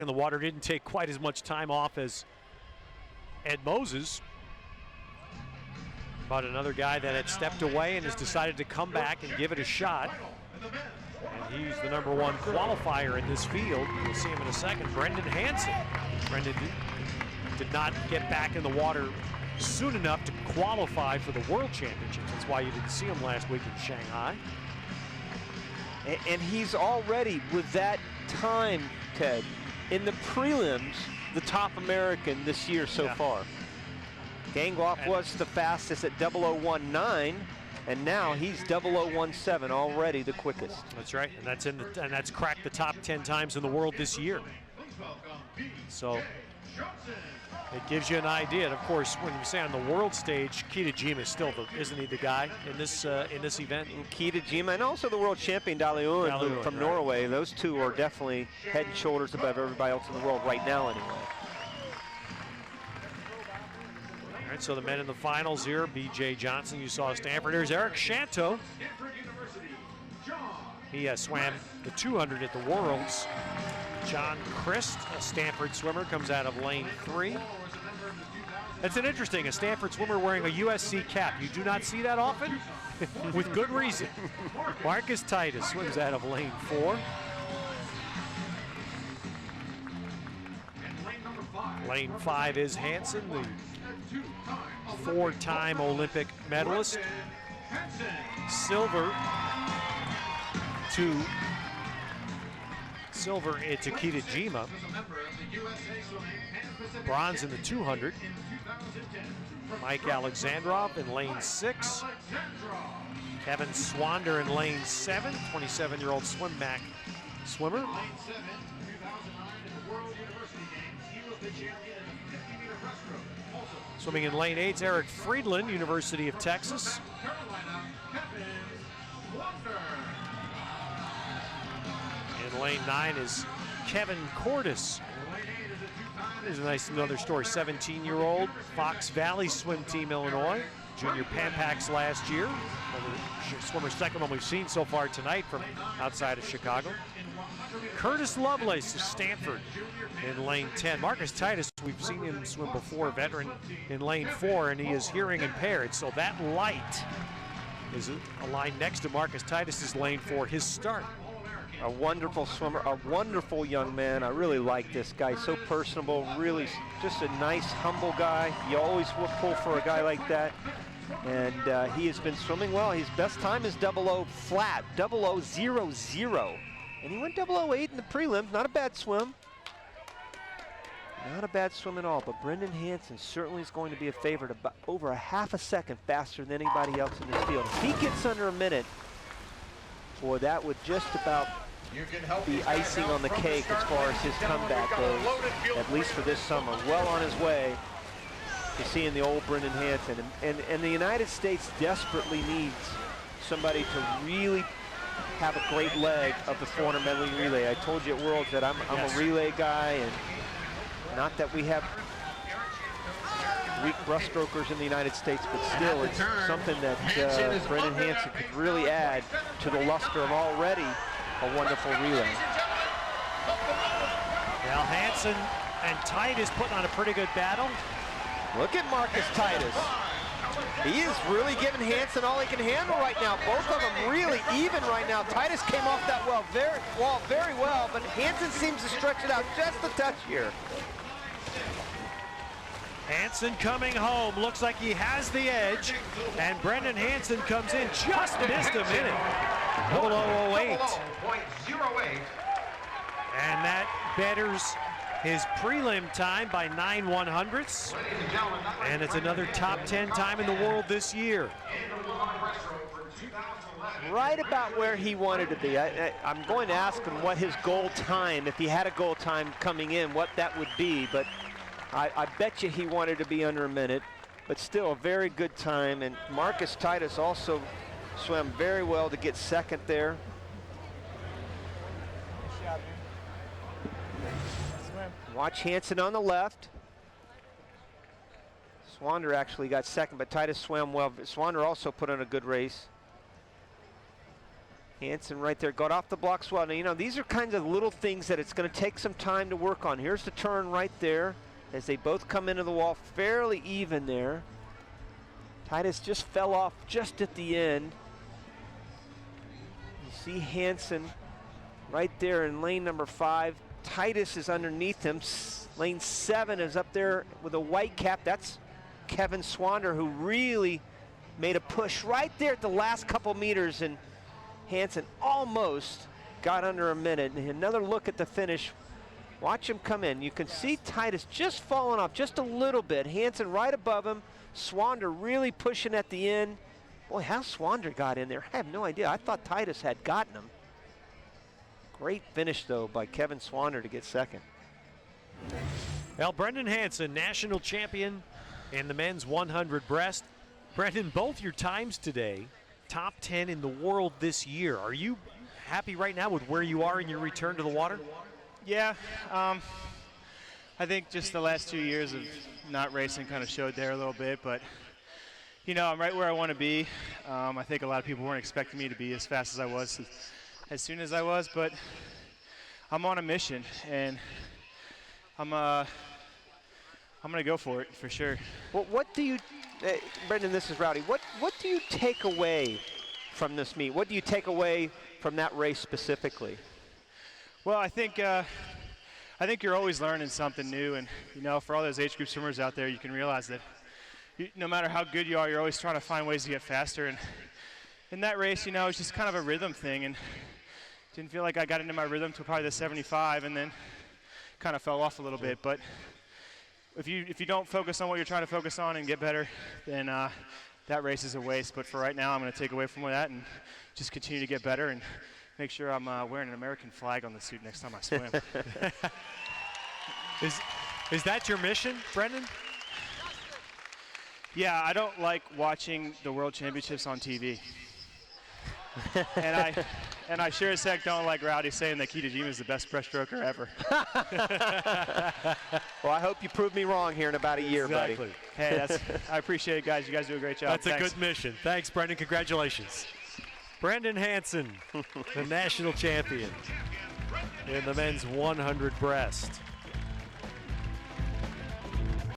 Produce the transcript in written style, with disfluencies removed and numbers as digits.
in the water, didn't take quite as much time off as Ed Moses. But another guy that had stepped away and has decided to come back and give it a shot. And he's the #1 qualifier in this field. We'll see him in a second. Brendan Hansen. Brendan did not get back in the water soon enough to qualify for the World Championships. That's why you didn't see him last week in Shanghai. And he's already, with that time, Ted, in the prelims, the top American this year so far. Gangloff was the fastest at 0019, and now he's 0017, already the quickest. That's right, and that's cracked the top 10 times in the world this year. So it gives you an idea. And of course, when you say on the world stage, Kitajima is still isn't he the guy in this event? Kitajima, and also the world champion Daliun from Norway. Those two are definitely head and shoulders above everybody else in the world right now, anyway. All right, so the men in the finals here, B.J. Johnson, you saw Stanford. Here's Eric Shanto. He swam the 200 at the Worlds. John Christ, a Stanford swimmer, comes out of lane 3. That's an interesting, a Stanford swimmer wearing a USC cap. You do not see that often, with good reason. Marcus Titus swims out of lane 4. Lane 5 is Hansen, the 4-time Olympic medalist. Silver to Kitajima. Bronze in the 200. Mike Alexandrov in lane 6. Kevin Swander in lane 7, 27-year-old swimmer. Swimming in lane 8's Eric Friedland, University of Texas. In lane 9 is Kevin Cordes. Here's a nice another story. 17-year-old Fox Valley Swim Team, Illinois. Junior Pampax last year. Another swimmer, second one we've seen so far tonight from outside of Chicago. Curtis Lovelace of Stanford in lane 10. Marcus Titus, we've seen him swim before, veteran in lane 4, and he is hearing impaired. So that light is a line next to Marcus Titus's lane 4, his start. A wonderful swimmer, a wonderful young man. I really like this guy, so personable, really just a nice, humble guy. You always will pull for a guy like that. And he has been swimming well. His best time is 00 flat, 0000. And he went 008 in the prelims, not a bad swim. Not a bad swim at all, but Brendan Hansen certainly is going to be a favorite, about over a half a second faster than anybody else in this field. If he gets under a minute, boy, that would just about be icing on the cake as far as his comeback goes, at least for this summer. Well on his way to seeing the old Brendan Hansen. And the United States desperately needs somebody to really have a great leg of the 400 medley relay. I told you at Worlds that I'm a relay guy, and not that we have weak breaststrokers in the United States, but still it's something that Brendan Hansen could really add to the luster of already a wonderful relay. Well, Hansen and Titus putting on a pretty good battle. Look at Marcus Titus. He is really giving Hansen all he can handle right now. Both of them really even right now. Titus came off that wall very well, but Hansen seems to stretch it out just a touch here. Hansen coming home, looks like he has the edge, and Brendan Hansen comes in, just missed a minute. 0008. And that betters his prelim time by 9/100ths, and it's another top 10 time in the world this year. Right about where he wanted to be. I'm going to ask him what his goal time, if he had a goal time coming in, what that would be, but I bet you he wanted to be under a minute, but still a very good time. And Marcus Titus also swam very well to get second there. Watch Hansen on the left. Swander actually got second, but Titus swam well. Swander also put on a good race. Hansen right there, got off the blocks well. Now, you know, these are kinds of little things that it's going to take some time to work on. Here's the turn right there as they both come into the wall fairly even there. Titus just fell off just at the end. You see Hansen right there in lane number 5. Titus is underneath him. Lane 7 is up there with a white cap. That's Kevin Swander, who really made a push right there at the last couple meters, and Hansen almost got under a minute. And another look at the finish. Watch him come in. You can see Titus just falling off just a little bit. Hansen right above him. Swander really pushing at the end. Boy, how Swander got in there, I have no idea. I thought Titus had gotten him. Great finish, though, by Kevin Swander to get second. Well, Brendan Hansen, national champion in the men's 100 breast. Brendan, both your times today, top 10 in the world this year. Are you happy right now with where you are in your return to the water? Yeah, I think just the last 2 years of not racing kind of showed there a little bit, but you know, I'm right where I want to be. I think a lot of people weren't expecting me to be as fast as I was, as soon as I was, but I'm on a mission, and I'm gonna go for it for sure. Well, what do you, Brendan, this is Rowdy, what do you take away from this meet? What do you take away from that race specifically? Well, I think you're always learning something new, and you know, for all those age group swimmers out there, you can realize that no matter how good you are, you're always trying to find ways to get faster. And in that race, you know, it's just kind of a rhythm thing, and didn't feel like I got into my rhythm till probably the 75, and then kind of fell off a little bit. But if you don't focus on what you're trying to focus on and get better, then that race is a waste. But for right now, I'm going to take away from that and just continue to get better and make sure I'm wearing an American flag on the suit next time I swim. Is that your mission, Brendan? Yeah, I don't like watching the World Championships on TV. and I sure as heck don't like Rowdy saying that Kitajima is the best breaststroker ever. Well, I hope you prove me wrong here in about a year, Exactly. buddy. Hey, I appreciate it, guys. You guys do a great job. That's Thanks. a good mission. Thanks, Brendan. Congratulations. Brendan Hansen, the national champion in the men's 100 breast.